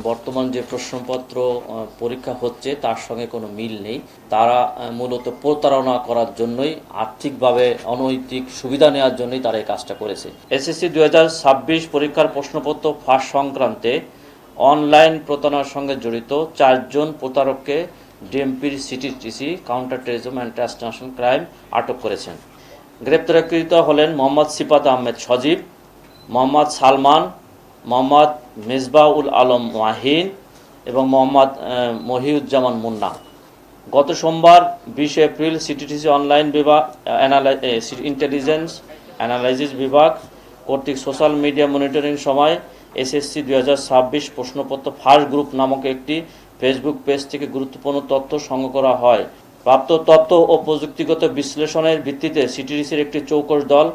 বর্তমান যে প্রশ্নপত্র পরীক্ষা হচ্ছে তার সঙ্গে কোনো মিল নেই। তারা মূলত প্রতারণা করার জন্যই, আর্থিকভাবে অনৈতিক সুবিধা নেওয়ার জন্যই তারা এই কাজটা করেছে। এসএসসি 2026 পরীক্ষার প্রশ্নপত্র ফাঁস সংক্রান্তে অনলাইন প্রতারণার সঙ্গে জড়িত 4 জন প্রতারককে ডিএমপির CTTC counter terrorism and transnational crime আটক করেছেন। গ্রেপ্তারকৃত হলেন মোহাম্মদ সিফাত আহমেদ সজীব, মোহাম্মদ সালমান, মোহাম্মদ মেজবাউল আলম মাহিন এবং মোহাম্মদ মহিউজ্জামান মুন্না। গত সোমবার 20 এপ্রিল সিটিটিসি অনলাইন বিভাগ ইন্টেলিজেন্স অ্যানালাইসিস বিভাগ কর্তৃক সোশ্যাল মিডিয়া মনিটরিং সময় এসএসসি 2026 প্রশ্নপত্র ফাঁস গ্রুপ নামক একটি ফেসবুক পেজ থেকে গুরুত্বপূর্ণ তথ্য সংগ্রহ করা হয়। প্রাপ্ত তথ্য ও প্রযুক্তিগত বিশ্লেষণের ভিত্তিতে সিটিডিসির একটি চৌকস দল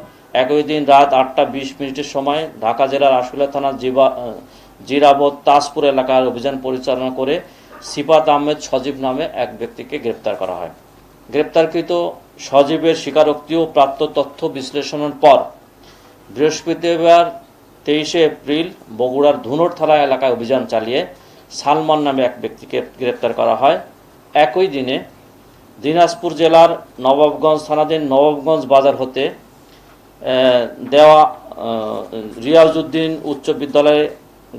একই দিন রাত 8:20 সময় ঢাকা জেলার আশুলিয়া থানার জিরাবত তাজপুর এলাকার অভিযান পরিচালনা করে সিফাত আহমেদ সজীব নামে এক ব্যক্তিকে গ্রেপ্তার করা হয়। গ্রেপ্তারকৃত সজীবের স্বীকারোক্তি ও প্রাপ্ত তথ্য বিশ্লেষণের পর বৃহস্পতিবার 23 এপ্রিল বগুড়ার ধুনট থানা এলাকায় অভিযান চালিয়ে সালমান নামে এক ব্যক্তিকে গ্রেপ্তার করা হয়। একই দিনে দিনাজপুর জেলার নবাবগঞ্জ থানাধীন নবাবগঞ্জ বাজার হতে দেওয়া রিয়াজউদ্দিন উচ্চ বিদ্যালয়ে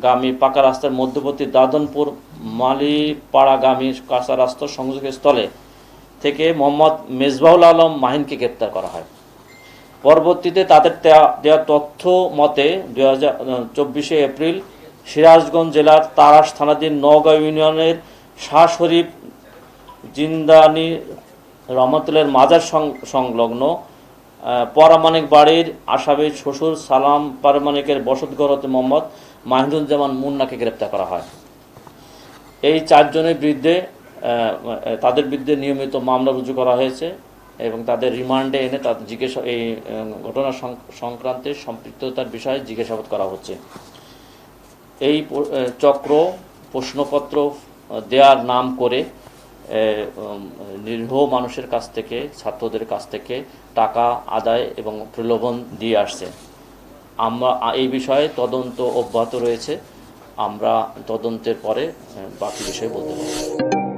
গামী পাকা রাস্তার মধ্যবর্তী দাদনপুর মালিপাড়াগামী কাঁচা রাস্তার সংযোগস্থলে থেকে মোহাম্মদ মেজবাউল আলম মাহিনকে গ্রেপ্তার করা হয়। পরবর্তীতে তাদের দেওয়া তথ্য মতে 24 এপ্রিল সিরাজগঞ্জ জেলার তারাস থানাধীন নওগাঁ ইউনিয়নের শাহ শরীফ জিন্দানি রহমতুল্লাহের মাজার সংলগ্ন পরামানিক বাড়ির আসামির শ্বশুর সালাম পারমানিকের বসতঘর হতে মোহাম্মদ মাহিনুজ্জামান মুন্নাকে গ্রেপ্তার করা হয়। এই 4 জনের বিরুদ্ধে তাদের বিরুদ্ধে নিয়মিত মামলা রুজু করা হয়েছে এবং তাদের রিমান্ডে এনে তাদের এই ঘটনা সংক্রান্তে সম্পৃক্ততার বিষয়ে জিজ্ঞাসাবাদ করা হচ্ছে। এই চক্র প্রশ্নপত্র দেওয়ার নাম করে নিরীহ মানুষের কাছ থেকে, ছাত্রদের কাছ থেকে টাকা আদায় এবং প্রলোভন দিয়ে আসছে। আমরা এই বিষয়ে তদন্ত অব্যাহত রয়েছে। আমরা তদন্তের পরে বাকি বিষয়ে বলতে পারব।